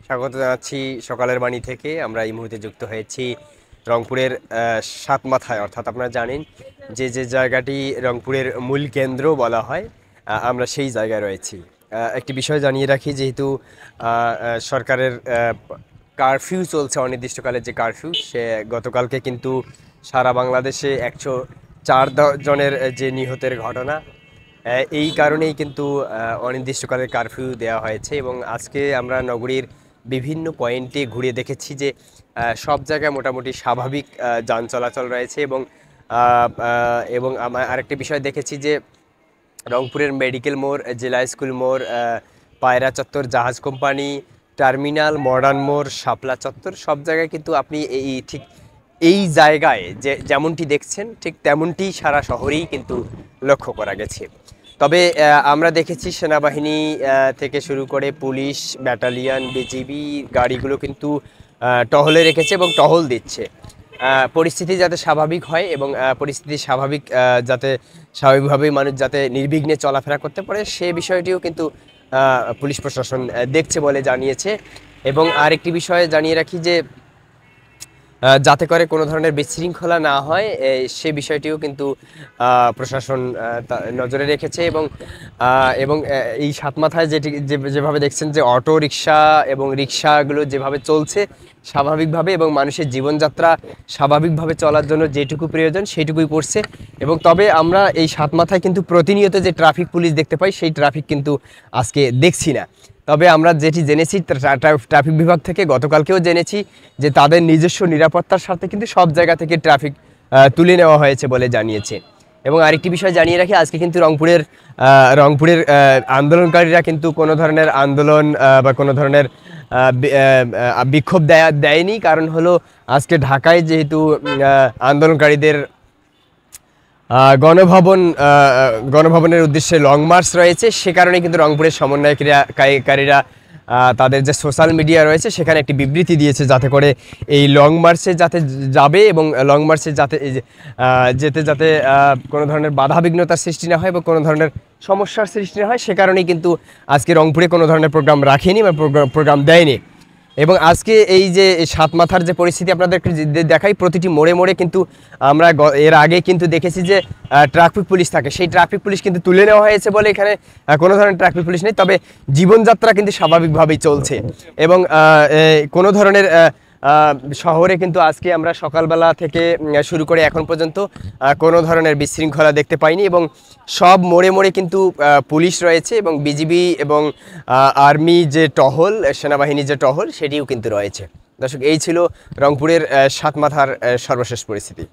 স্বাগত জানাচ্ছি সকালের বাণী থেকে। আমরা এই মুহূর্তে যুক্ত হয়েছি রংপুরের সাতমাথায়, অর্থাৎ আপনারা জানেন যে জায়গাটি রংপুরের মূল কেন্দ্র বলা হয়, আমরা সেই জায়গায় রয়েছি। একটি বিষয় জানিয়ে রাখি, যেহেতু সরকারের কারফিউ চলছে, অনির্দিষ্টকালের যে কারফিউ, সে গতকালকে কিন্তু সারা বাংলাদেশে 104 জনের যে নিহতের ঘটনা, এই কারণেই কিন্তু অনির্দিষ্টকালের কারফিউ দেওয়া হয়েছে। এবং আজকে আমরা নগরীর বিভিন্ন পয়েন্টে ঘুরে দেখেছি যে সব জায়গায় মোটামুটি স্বাভাবিক যান চলাচল রয়েছে। এবং আরেকটি বিষয় দেখেছি যে রংপুরের মেডিকেল মোড়, জেলা স্কুল মোড়, পায়রা চত্বর, জাহাজ কোম্পানি, টার্মিনাল, মডার্ন মোড়, শাপলা চত্বর, সব জায়গায় কিন্তু আপনি ঠিক এই জায়গায় যেমনটি দেখছেন ঠিক তেমনটি সারা শহরেই কিন্তু লক্ষ্য করা গেছে। তবে আমরা দেখেছি সেনাবাহিনী থেকে শুরু করে পুলিশ, ব্যাটালিয়ন, বিজিবি গাড়িগুলো কিন্তু টহলে রেখেছে এবং টহল দিচ্ছে পরিস্থিতি যাতে স্বাভাবিক হয়, এবং পরিস্থিতি স্বাভাবিক যাতে স্বাভাবিকভাবেই মানুষ যাতে নির্বিঘ্নে চলাফেরা করতে পারে, সে বিষয়টিও কিন্তু পুলিশ প্রশাসন দেখছে বলে জানিয়েছে। এবং আরেকটি বিষয় জানিয়ে রাখি যে যাতে করে কোনো ধরনের বিশৃঙ্খলা না হয়, সে বিষয়টিও কিন্তু প্রশাসন নজরে রেখেছে। এবং এই সাতমাথায় যেভাবে দেখছেন যে অটো রিক্সা এবং রিক্সাগুলো যেভাবে চলছে স্বাভাবিকভাবে, এবং মানুষের জীবনযাত্রা স্বাভাবিকভাবে চলার জন্য যেটুকু প্রয়োজন সেইটুকুই করছে। এবং তবে আমরা এই সাতমাথায় কিন্তু প্রতিনিয়ত যে ট্রাফিক পুলিশ দেখতে পাই, সেই ট্রাফিক কিন্তু আজকে দেখছি না। তবে আমরা যেটি জেনেছি ট্রাফিক বিভাগ থেকে, গতকালকেও জেনেছি যে তাদের নিজস্ব নিরাপত্তার স্বার্থে কিন্তু সব জায়গা থেকে ট্রাফিক তুলে নেওয়া হয়েছে বলে জানিয়েছে। এবং আরেকটি বিষয় জানিয়ে রাখি, আজকে কিন্তু রংপুরের আন্দোলনকারীরা কিন্তু কোনো ধরনের আন্দোলন বা কোনো ধরনের বিক্ষোভ দেয়নি। কারণ হলো আজকে ঢাকায় যেহেতু আন্দোলনকারীদের গণভবনের উদ্দেশ্যে লং মার্চ রয়েছে, সে কারণে কিন্তু রংপুরের সমন্বয়কারীরা তাদের যে সোশ্যাল মিডিয়া রয়েছে সেখানে একটি বিবৃতি দিয়েছে, যাতে করে এই লং মার্চে যাতে যাবে এবং লং মার্চে যাতে কোনো ধরনের বাধাবিঘ্নতার সৃষ্টি না হয় বা কোনো ধরনের সমস্যার সৃষ্টি না হয়, সে কারণেই কিন্তু আজকে রংপুরে কোনো ধরনের প্রোগ্রাম রাখেনি বা প্রোগ্রাম দেয়নি। এবং আজকে এই যে সাতমাথার যে পরিস্থিতি আপনাদেরকে দেখাই, প্রতিটি মোড়ে মোড়ে কিন্তু আমরা এর আগে কিন্তু দেখেছি যে ট্রাফিক পুলিশ থাকে, সেই ট্রাফিক পুলিশ কিন্তু তুলে নেওয়া হয়েছে বলে এখানে কোনো ধরনের ট্রাফিক পুলিশ নেই। তবে জীবনযাত্রা কিন্তু স্বাভাবিকভাবেই চলছে। এবং কোনো ধরনের শহরে কিন্তু আজকে আমরা সকালবেলা থেকে শুরু করে এখন পর্যন্ত কোনো ধরনের বিশৃঙ্খলা দেখতে পাইনি। এবং সব মোড়ে মোড়ে কিন্তু পুলিশ রয়েছে, এবং বিজিবি এবং আর্মি যে টহল, সেনাবাহিনী যে টহল, সেটিও কিন্তু রয়েছে। দর্শক, এই ছিল রংপুরের সাতমাথার সর্বশেষ পরিস্থিতি।